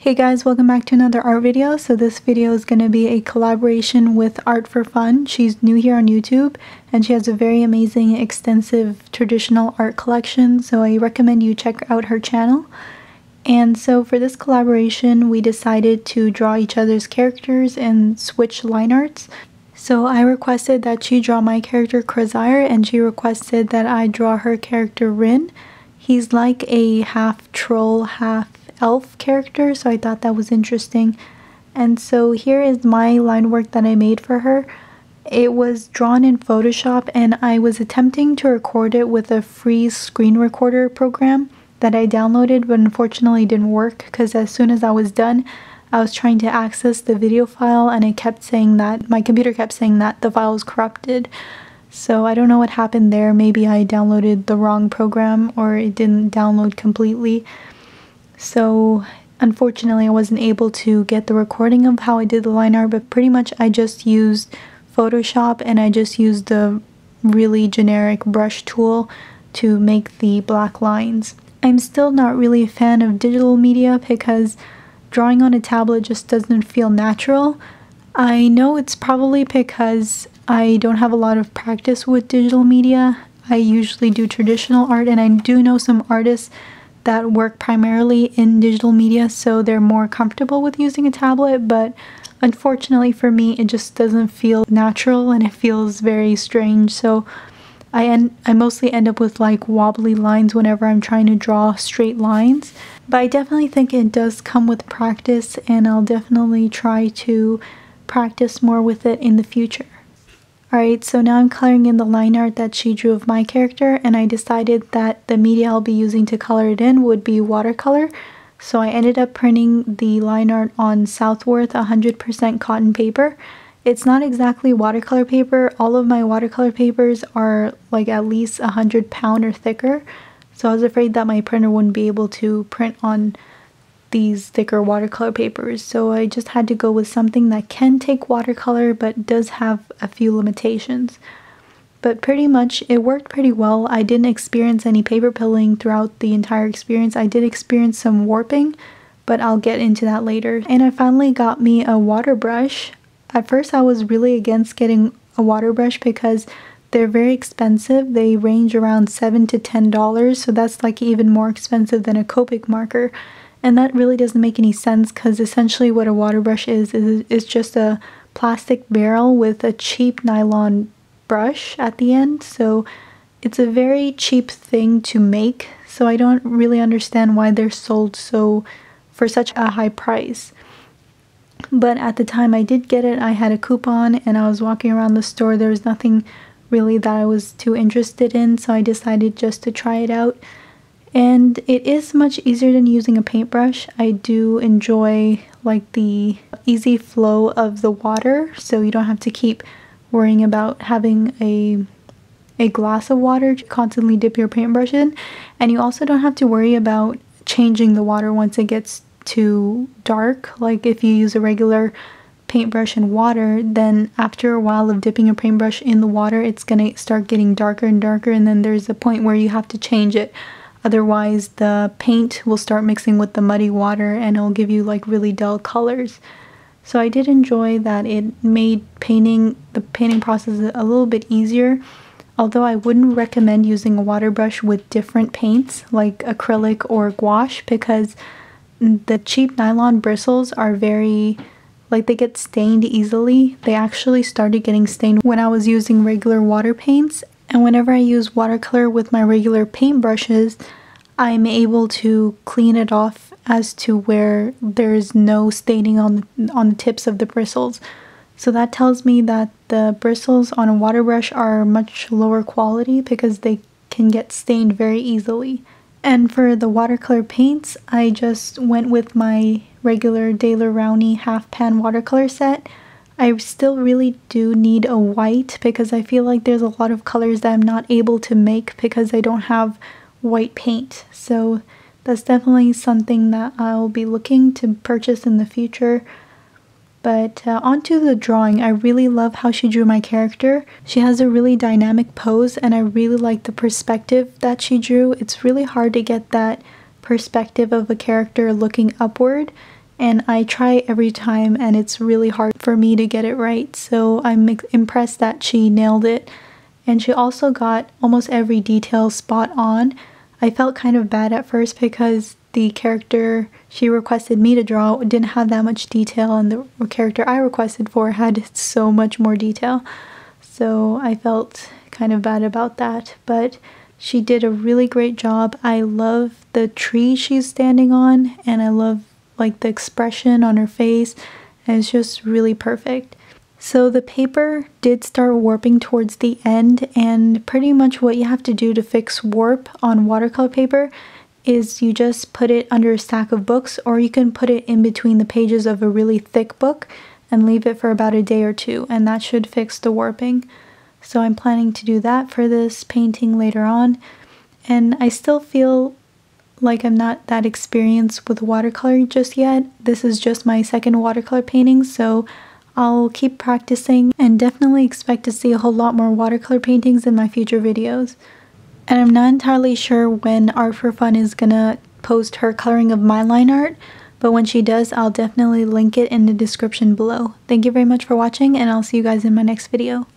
Hey guys, welcome back to another art video. So this video is going to be a collaboration with ArtForFun. She's new here on YouTube and she has a very amazing extensive traditional art collection, so I recommend you check out her channel. And so for this collaboration we decided to draw each other's characters and switch line arts. So I requested that she draw my character Krasire and she requested that I draw her character Rin. He's like a half troll, half elf character, so I thought that was interesting. And so here is my line work that I made for her. It was drawn in Photoshop and I was attempting to record it with a free screen recorder program that I downloaded, but unfortunately it didn't work because as soon as I was done I was trying to access the video file and it kept saying that my computer kept saying that the file was corrupted. So I don't know what happened there. Maybe I downloaded the wrong program or it didn't download completely. So unfortunately I wasn't able to get the recording of how I did the line art, but pretty much I just used Photoshop and I just used the really generic brush tool to make the black lines. I'm still not really a fan of digital media because drawing on a tablet just doesn't feel natural. I know it's probably because I don't have a lot of practice with digital media. I usually do traditional art and I do know some artists that work primarily in digital media, so they're more comfortable with using a tablet, but unfortunately for me it just doesn't feel natural and it feels very strange. So I mostly end up with like wobbly lines whenever I'm trying to draw straight lines, but I definitely think it does come with practice and I'll definitely try to practice more with it in the future. Alright, so now I'm coloring in the line art that she drew of my character, and I decided that the media I'll be using to color it in would be watercolor. So I ended up printing the line art on Southworth 100% cotton paper. It's not exactly watercolor paper. All of my watercolor papers are like at least 100 pound or thicker. So I was afraid that my printer wouldn't be able to print on these thicker watercolor papers, so I just had to go with something that can take watercolor but does have a few limitations. But pretty much it worked pretty well. I didn't experience any paper pilling throughout the entire experience. I did experience some warping, but I'll get into that later. And I finally got me a water brush. At first I was really against getting a water brush because they're very expensive. They range around $7 to $10, so that's like even more expensive than a Copic marker. And that really doesn't make any sense because essentially what a water brush is just a plastic barrel with a cheap nylon brush at the end. So it's a very cheap thing to make. So I don't really understand why they're sold for such a high price. But at the time I did get it, I had a coupon and I was walking around the store. There was nothing really that I was too interested in, so I decided just to try it out. And it is much easier than using a paintbrush. I do enjoy like the easy flow of the water, so you don't have to keep worrying about having a glass of water to constantly dip your paintbrush in, and you also don't have to worry about changing the water once it gets too dark. Like if you use a regular paintbrush and water, then after a while of dipping your paintbrush in the water it's gonna start getting darker and darker, and then there's a point where you have to change it. Otherwise the paint will start mixing with the muddy water and it'll give you like really dull colors. So I did enjoy that. It made the painting process a little bit easier, although I wouldn't recommend using a water brush with different paints like acrylic or gouache because the cheap nylon bristles are they get stained easily. They actually started getting stained when I was using regular water paints. And whenever I use watercolor with my regular paint brushes, I'm able to clean it off as to where there's no staining on the tips of the bristles. So that tells me that the bristles on a water brush are much lower quality because they can get stained very easily. And for the watercolor paints, I just went with my regular Daler Rowney half pan watercolor set. I still really do need a white because I feel like there's a lot of colors that I'm not able to make because I don't have white paint. So that's definitely something that I'll be looking to purchase in the future. But onto the drawing, I really love how she drew my character. She has a really dynamic pose and I really like the perspective that she drew. It's really hard to get that perspective of a character looking upward. and I try every time and it's really hard for me to get it right, so I'm impressed that she nailed it. And she also got almost every detail spot on. I felt kind of bad at first because the character she requested me to draw didn't have that much detail, and the character I requested for had so much more detail. So I felt kind of bad about that, but she did a really great job. I love the tree she's standing on, and I love like the expression on her face, and it's just really perfect. So the paper did start warping towards the end, and pretty much what you have to do to fix warp on watercolor paper is you just put it under a stack of books, or you can put it in between the pages of a really thick book and leave it for about a day or two, and that should fix the warping. So I'm planning to do that for this painting later on, and I still feel like I'm not that experienced with watercolor just yet. This is just my second watercolor painting, so I'll keep practicing and definitely expect to see a whole lot more watercolor paintings in my future videos. And I'm not entirely sure when ArtForFun is gonna post her coloring of my line art, but when she does, I'll definitely link it in the description below. Thank you very much for watching, and I'll see you guys in my next video.